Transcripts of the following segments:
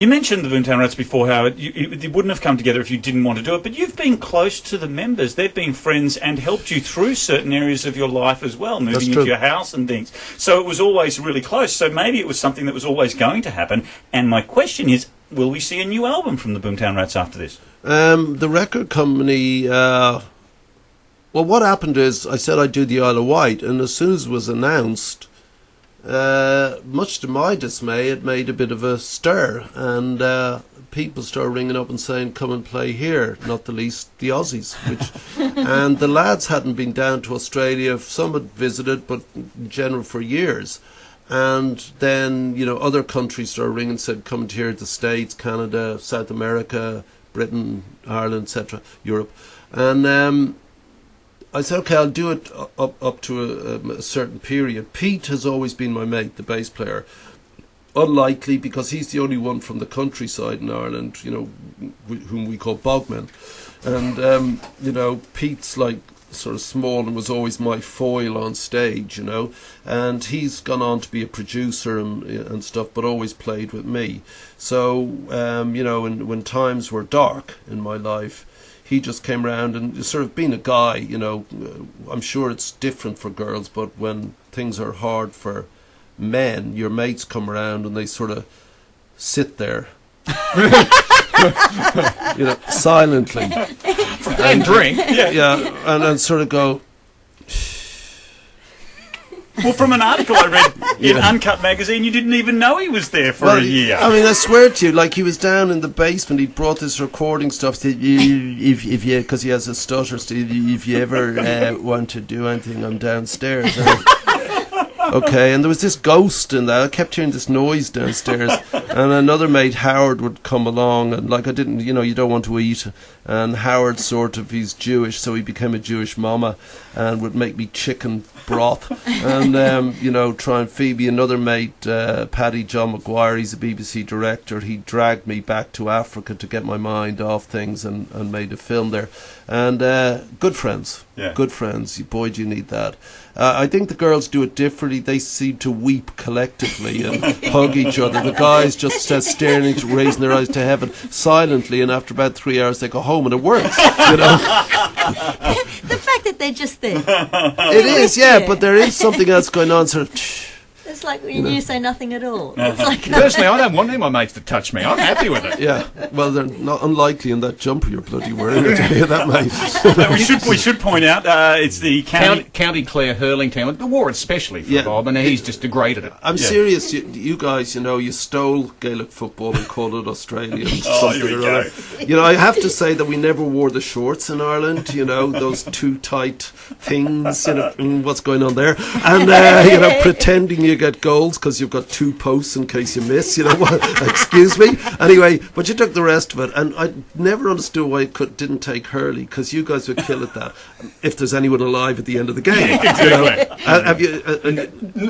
You mentioned the Boomtown Rats before, how it wouldn't have come together if you didn't want to do it, but you've been close to the members. They've been friends and helped you through certain areas of your life as well, moving into your house and things. So it was always really close. So maybe it was something that was always going to happen. And my question is, will we see a new album from the Boomtown Rats after this? The record company... well, what happened is I said I'd do the Isle of Wight, and as soon as it was announced... much to my dismay, it made a bit of a stir, and people started ringing up and saying, "Come and play here." Not the least the Aussies, and the lads hadn't been down to Australia. Some had visited, but in general for years. And then other countries started ringing and said, "Come here to the States, Canada, South America, Britain, Ireland, etc., Europe," and I said, okay, I'll do it up to a certain period. Pete has always been my mate, the bass player. Unlikely, because he's the only one from the countryside in Ireland, whom we call bogmen. And, Pete's like sort of small and was always my foil on stage, and he's gone on to be a producer and stuff, but always played with me. So, when times were dark in my life, he just came around and sort of being a guy, I'm sure it's different for girls, but when things are hard for men, your mates come around and they sort of sit there, silently. And drink. And sort of go... Well, from an article I read in Uncut magazine, you didn't even know he was there for a year. I mean, I swear to you, like he was down in the basement. He brought this recording stuff. Said, if you, because he has a stutter, if you ever want to do anything, I'm downstairs. Okay, and there was this ghost in that. I kept hearing this noise downstairs, and another mate, Howard, would come along, and like I didn't, you don't want to eat, and Howard he's Jewish, so he became a Jewish mama, and would make me chicken broth, and try and feed me. Another mate, Paddy John Maguire, he's a BBC director. He dragged me back to Africa to get my mind off things, and made a film there, and good friends. Yeah. Good friends. Boy, do you need that. I think the girls do it differently. They seem to weep collectively and hug each other. The guys just staring, raising their eyes to heaven silently, and after about 3 hours they go home and it works. The fact that they're just there. It is, yeah, but there is something else going on. Sort of... It's like when you say nothing at all. It's like personally, I don't want any of my mates to touch me. I'm happy with it. Yeah, well, they're not unlikely in that jumper you're bloody wearing. I tell you that, mate. we should point out it's the County Clare hurling team. The war especially for Bob, and he's just degraded it. I'm serious. You guys, you stole Gaelic football and called it Australian. Here we go. I have to say that we never wore the shorts in Ireland. Those too tight things. What's going on there? And pretending you get goals because you've got 2 posts in case you miss. Excuse me. Anyway, but you took the rest of it, and I never understood why it didn't take hurley, because you guys would kill at that if there's anyone alive at the end of the game. Exactly.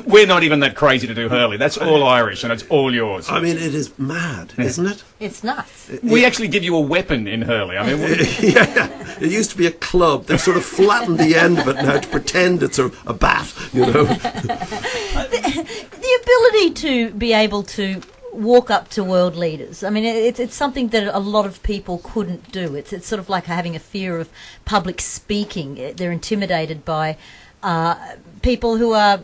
We're not even that crazy to do hurley. That's all Irish, and it's all yours. I mean, it is mad, isn't it? It's nuts. We actually give you a weapon in hurley. I mean, it used to be a club. They've sort of flattened the end of it now to pretend it's a bat. The ability to be able to walk up to world leaders. I mean, it's something that a lot of people couldn't do. It's sort of like having a fear of public speaking. They're intimidated by people who are,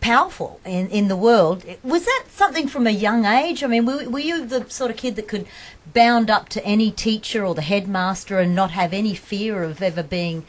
powerful in the world. Was that something from a young age? I mean, were you the sort of kid that could bound up to any teacher or the headmaster and not have any fear of ever being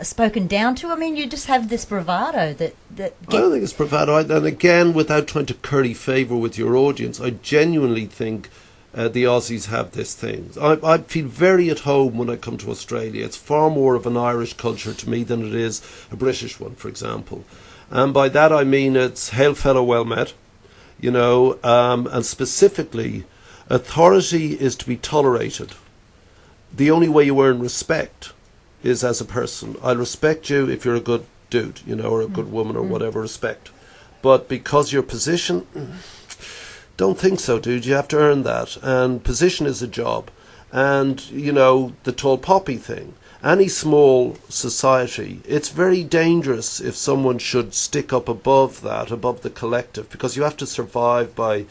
spoken down to? I mean, you just have this bravado that I don't think it's bravado. And again, without trying to curry favour with your audience, I genuinely think the Aussies have this thing. I feel very at home when I come to Australia. It's far more of an Irish culture to me than it is a British one, for example. And by that I mean it's hail fellow, well met, and specifically, authority is to be tolerated. The only way you earn respect is as a person. I'll respect you if you're a good dude, or a good woman or whatever, respect. But because your position, don't think so, dude. You have to earn that. And position is a job. And, the tall poppy thing. any small society, it's very dangerous if someone should stick up above that, above the collective, because you have to survive by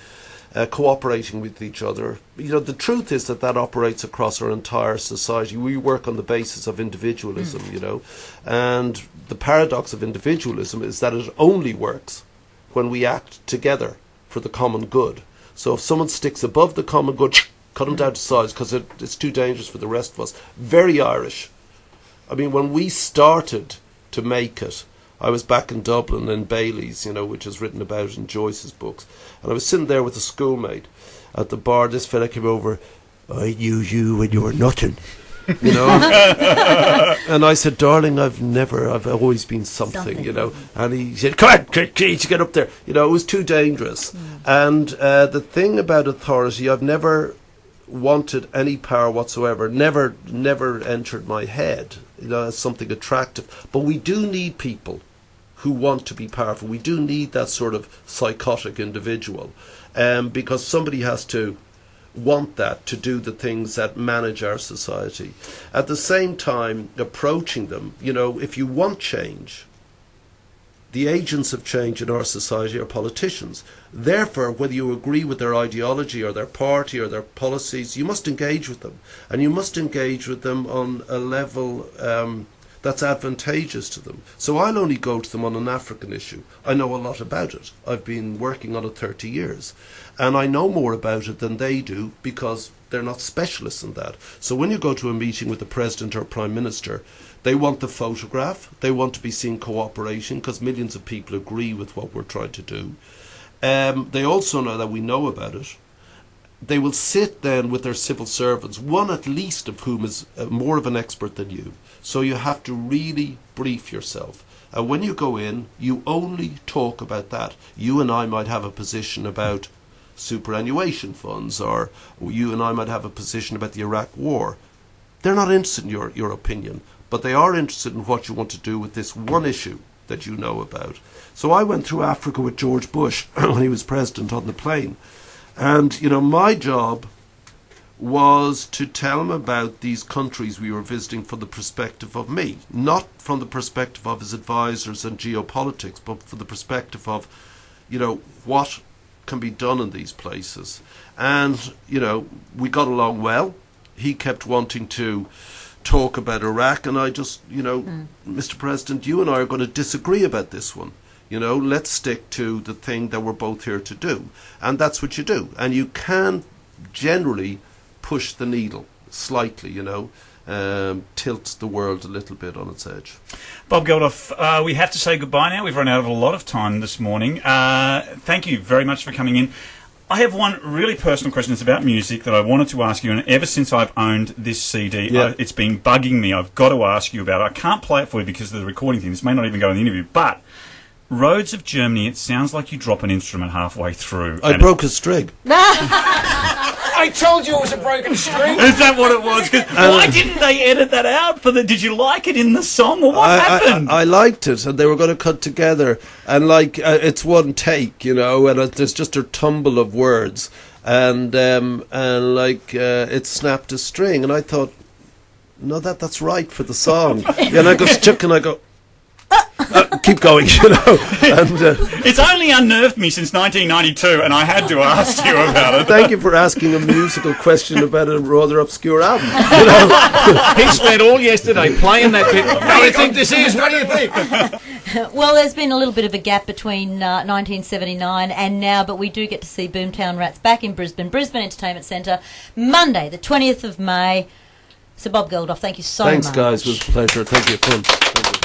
cooperating with each other. You know, the truth is that operates across our entire society. We work on the basis of individualism, you know, and the paradox of individualism is that it only works when we act together for the common good. So if someone sticks above the common good, cut them down to size, because it's too dangerous for the rest of us. Very Irish. I mean, when we started to make it, I was back in Dublin in Bailey's, you know, which is written about in Joyce's books. And I was sitting there with a schoolmate at the bar. This fella came over, I knew you when you were nothing, you know. And I said, darling, I've always been something, you know. And he said, come on, please, get up there. You know, it was too dangerous. And the thing about authority, I've never wanted any power whatsoever, never entered my head, you know, as something attractive. But we do need people who want to be powerful. We do need that sort of psychotic individual, because somebody has to want that to do the things that manage our society. At the same time, approaching them, you know, if you want change, the agents of change in our society are politicians. Therefore, whether you agree with their ideology or their party or their policies, you must engage with them. And you must engage with them on a level that's advantageous to them. So I'll only go to them on an African issue. I know a lot about it. I've been working on it 30 years. And I know more about it than they do because they're not specialists in that. So when you go to a meeting with the President or Prime Minister, they want the photograph. They want to be seen cooperating because millions of people agree with what we're trying to do. They also know that we know about it. They will sit then with their civil servants, one at least of whom is more of an expert than you. So you have to really brief yourself. And when you go in, you only talk about that. You and I might have a position about superannuation funds, or you and I might have a position about the Iraq war. They're not interested in your opinion, but they are interested in what you want to do with this one issue that you know about. So I went through Africa with George Bush when he was president on the plane. And, you know, my job was to tell him about these countries we were visiting from the perspective of me, not from the perspective of his advisors and geopolitics, but from the perspective of, you know, what can be done in these places. And, you know, we got along well. He kept wanting to talk about Iraq, and I just, you know, Mr. President, you and I are going to disagree about this one. You know, let's stick to the thing that we're both here to do. And that's what you do. And you can generally push the needle slightly, you know, tilt the world a little bit on its edge. Bob Geldof, we have to say goodbye now. We've run out of a lot of time this morning. Thank you very much for coming in. I have one really personal question. It's about music that I wanted to ask you, and ever since I've owned this CD, it's been bugging me. I've got to ask you about it. I can't play it for you because of the recording thing. This may not even go in the interview, but Roads of Germany, it sounds like you drop an instrument halfway through. I broke a string. I told you it was a broken string. Is that what it was? Why didn't they edit that out? Did you like it in the song, or what happened? I liked it, and they were going to cut together, and like it's one take, you know, and there's just a tumble of words, and it snapped a string, and I thought, no, that's right for the song. And I go stuck, and I go. Keep going, you know. And, it's only unnerved me since 1992, and I had to ask you about it. Thank you for asking a musical question about a rather obscure album. You know? He spent all yesterday playing that bit. What do you think this is? What do you think? Well, there's been a little bit of a gap between 1979 and now, but we do get to see Boomtown Rats back in Brisbane Entertainment Centre, Monday, the 20th of May. So, Bob Geldof, thank you so much. Thanks, guys. It was a pleasure. Thank you. Fun. Thank you.